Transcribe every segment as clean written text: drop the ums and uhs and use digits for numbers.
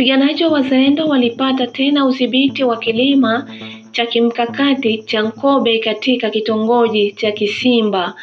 Wapiganaji wa wazalendo walipata tena udhibiti wa kilima cha kimkakati cha Nkobe katika kitongoji cha Kisimba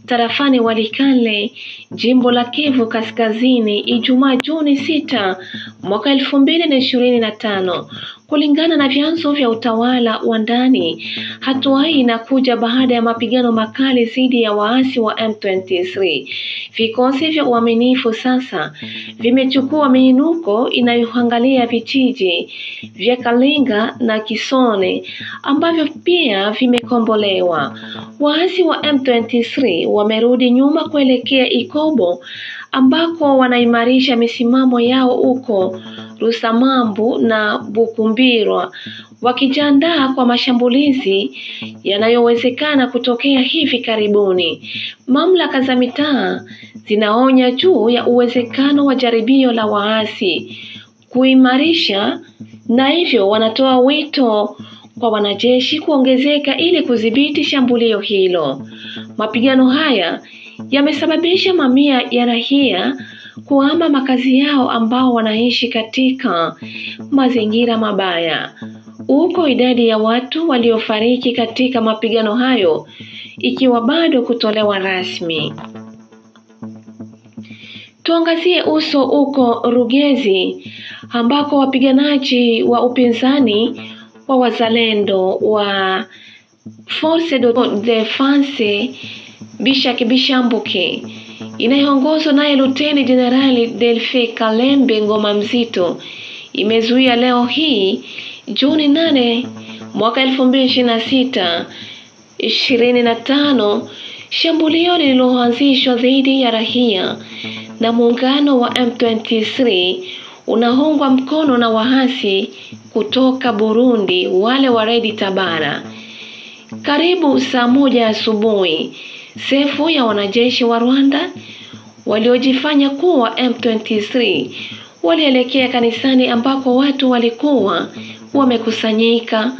tarafani Walikale, jimbo la Kivu Kaskazini, Ijumaa Juni 6 mwaka 2025. Kulingana na vyanzo vya utawala wa ndani, hatua hii inakuja baada ya mapigano makali dhidi ya waasi wa M23. Vikosi vya uaminifu sasa vimechukua miinuko inayoangalia vijiji vya Kalinga na Kisone ambavyo pia vimekombolewa. Waasi wa M23 wamerudi nyuma kuelekea Ikobo ambako wanaimarisha misimamo yao huko Rusamambu na Bukumbirwa, wakijiandaa kwa mashambulizi yanayowezekana kutokea hivi karibuni. Mamlaka za mitaa zinaonya juu ya uwezekano wa jaribio la waasi kuimarisha, na hivyo wanatoa wito kwa wanajeshi kuongezeka ili kudhibiti shambulio hilo. Mapigano haya yamesababisha mamia ya raia kuhama makazi yao ambao wanaishi katika mazingira mabaya. Huko idadi ya watu waliofariki katika mapigano hayo ikiwa bado kutolewa rasmi. Tuangazie uso huko Rugezi ambako wapiganaji wa upinzani wa wazalendo wa Force de Defense Bishambuke inayoongozwa naye Luteni Jenerali Delphi Kalembe Ngoma Mzito imezuia leo hii Juni 8 mwaka 2025 shambulio lililoanzishwa dhidi ya raia na muungano wa M23 unaungwa mkono na waasi kutoka Burundi, wale wa Red Tabara. Karibu saa 1 asubuhi, sefu ya wanajeshi wa Rwanda waliojifanya kuwa M23 walielekea kanisani ambako watu walikuwa wamekusanyika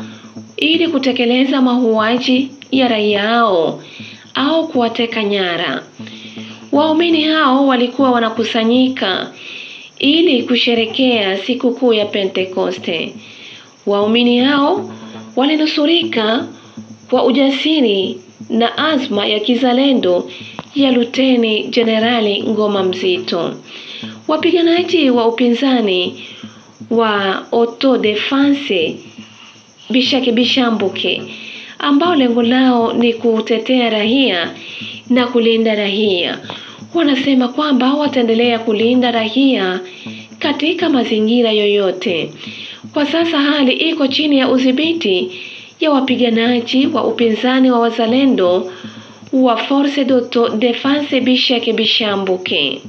ili kutekeleza mauaji ya raia hao au kuwateka nyara. Waumini hao walikuwa wanakusanyika ili kusherekea sikukuu ya Pentekoste. Waumini hao walinusurika kwa ujasiri na azma ya kizalendo ya Luteni Jenerali Ngoma Mzito. Wapiganaji wa upinzani wa Auto Defense Bishambuke ambao lengo lao ni kutetea raia na kulinda raia, wanasema kwamba wataendelea kulinda raia katika mazingira yoyote. Kwa sasa hali iko chini ya udhibiti ya wapiganaji wa upinzani wa wazalendo wa Force de Defense Bishambuke.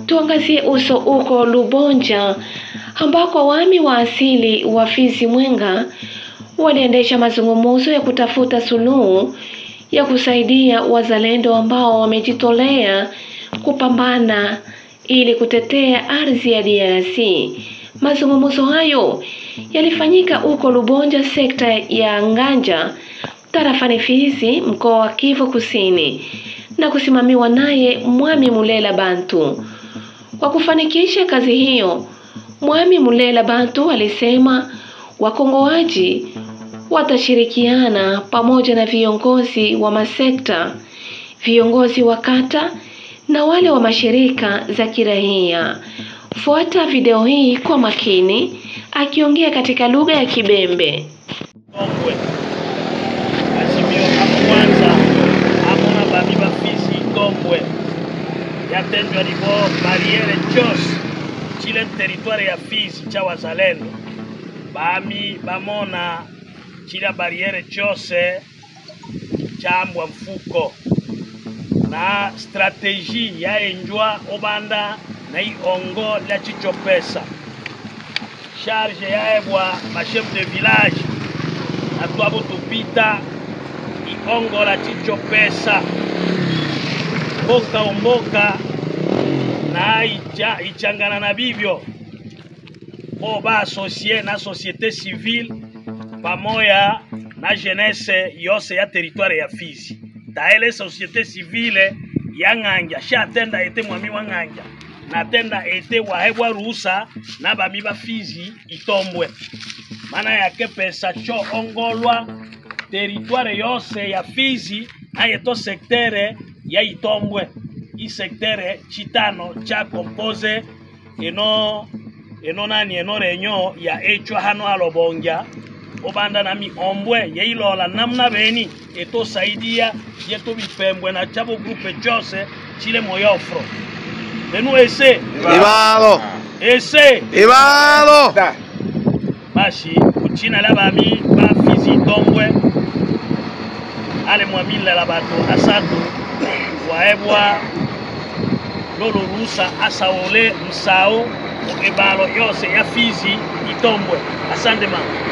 Tuangazie uso uko Lubonja ambako wami wa asili wa Fizi Mwenga waliendesha mazungumzo ya kutafuta suluhu ya kusaidia wazalendo ambao wamejitolea kupambana ili kutetea ardhi ya DRC. Mazungumzo hayo yalifanyika huko Lubonja, sekta ya Nganja, tarafani Fizi, mkoa wa Kivu Kusini, na kusimamiwa naye Mwami Mulela Bantu. Kwa kufanikisha kazi hiyo, Mwami Mulela Bantu alisema wakongoaji watashirikiana pamoja na viongozi wa masekta, viongozi wa kata na wale wa mashirika za kiraia. Fuata video hii kwa makini akiongea katika lugha ya Kibembe. Kongwe Azimio hapo kwanza hapo na babiba Fizi Kongwe yatendwa libo bariere chose chile territoire ya Fizi cha wazalendo bami bamona chile bariere chose chambwa mfuko na strategie ya enjwa obanda na iongo la chichopesa charge ya ebwa machef de village na tuabo tupita iongo la chichopesa boka omboka na ichangana na bibyo oba associé na société civile pamoja na jeunesse yose ya territoire ya Fizi. Taele société civile ya Nganja shatenda ete mwami wa Nganja natenda ete wahebwa ruhusa na bami ba Fizi itombwe. Mana yake pesa cho ongolwa territoire yose ya Fizi na yeto sektere ya itombwe. I sektere chitano cha compose eno renyo ya echwa hano alobonja obanda nami ombwe ye ilola namna beni eto saidia yeto bipembwe na chabo grupe chose chile moyofro benu ese Ibalo bashi kuchina la bami ba Fizi tombwe ale mwamila la bato asatu waebwa lolo rusa asaole msao ebalo yose ya Fizi itombwe. Asante mama.